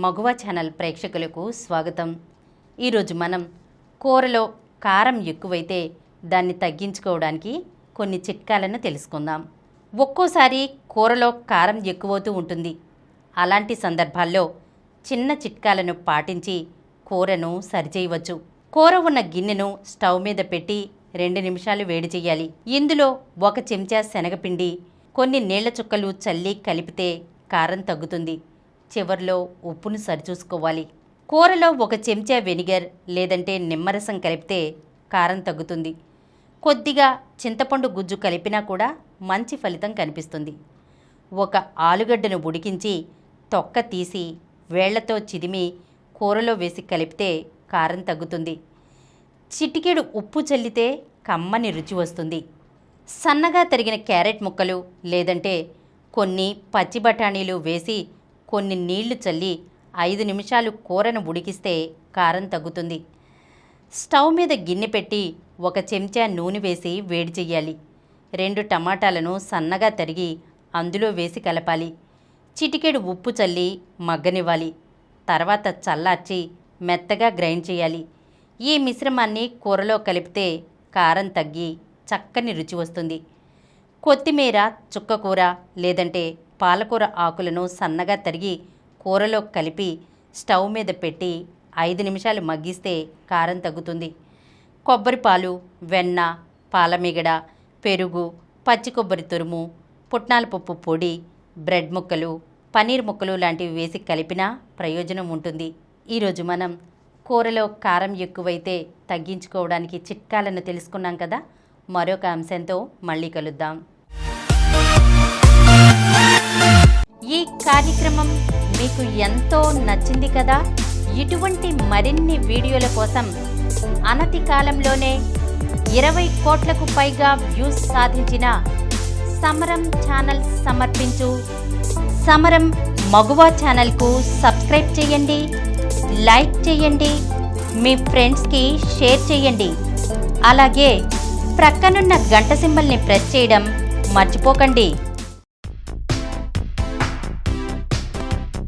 మగువ channel ప్రేక్షకులకు స్వాగతం. ఈరోజు మనం కూరలో కారం ఎక్కువైతే దాన్ని తగ్గించుకోవడానికి కొన్ని చిట్కాలను తెలుసుకుందాం. ఒక్కోసారి కూరలో కారం ఎక్కువవుతూ ఉంటుంది. అలాంటి సందర్భాల్లో చిన్న చిట్కాలను పాటించి కూరను సరిచేయవచ్చు. కూర ఉన్న గిన్నెను స్టవ్ మీద పెట్టి 2 నిమిషాలు వేడి చేయాలి. ఇందులో 1 చెంచా శనగపిండి, కొన్ని నీళ్ల చుక్కలు చల్లి కలిపితే కారం తగ్గుతుంది. చివర్లో ఉప్పును సరిచూసుకోవాలి. కూరలో 1 చెంచా వెనిగర్ లేదంటే నిమ్మరసం కలిపితే కారం తగ్గుతుంది. కొద్దిగా చింతపండు గుజ్జు కలిపినా కూడా మంచి ఫలితం కనిపిస్తుంది. 1 ఆలుగడ్డను ఉడికించి తొక్క తీసి వేళ్లతో చిదిమి కూరలో వేసి కలిపితే కారం తగ్గుతుంది. చిటికెడు ఉప్పు చల్లితే కమ్మని రుచి వస్తుంది. సన్నగా తరిగిన క్యారెట్ ముక్కలు లేదంటే కొన్ని పచ్చి బఠానీలు వేసి కొన్ని నీళ్లు చల్లి 5 నిమిషాలు కూరను ఉడికిస్తే కారం తగ్గుతుంది. స్టవ్ మీద గిన్నె పెట్టి 1 చెంచా నూనె వేసి వేడి చేయాలి. 2 టమాటాలను సన్నగా తరిగి అందులో వేసి కలపాలి. చిటికెడు ఉప్పు చల్లి మగ్గనివ్వాలి. తర్వాత చల్లార్చి మెత్తగా గ్రైండ్ చేయాలి. ఈ మిశ్రమాన్ని కూరలో కలిపితే కారం తగ్గి చక్కని రుచి వస్తుంది. కొత్తిమీర, చుక్కకూర లేదంటే పాలకూర ఆకులను సన్నగా తరిగి కూరలో కలిపి స్టవ్ మీద పెట్టి 5 నిమిషాలు మగ్గిస్తే కారం తగ్గుతుంది. కొబ్బరిపాలు, వెన్న, పాలమిగడ, పెరుగు, పచ్చి కొబ్బరి తురుము, పుట్నాల పప్పు పొడి, బ్రెడ్ ముక్కలు, పన్నీర్ ముక్కలు లాంటివి వేసి కలిపినా ప్రయోజనం ఉంటుంది. ఈరోజు మనం కూరలో కారం ఎక్కువైతే తగ్గించుకోవడానికి చిట్కాలను తెలుసుకున్నాం కదా. మరొక అంశంతో మళ్ళీ కలుద్దాం. ఈ కార్యక్రమం మీకు ఎంతో నచ్చింది కదా. ఇటువంటి మరిన్ని వీడియోల కోసం అనతి కాలంలోనే 20 కోట్లకు పైగా వ్యూస్ సాధించిన సమరం ఛానల్ సమర్పించు సమరం మగువ ఛానల్కు సబ్స్క్రైబ్ చేయండి, లైక్ చేయండి, మీ ఫ్రెండ్స్కి షేర్ చేయండి. అలాగే ప్రక్కనున్న గంట సింబల్ని ప్రెస్ చేయడం మర్చిపోకండి.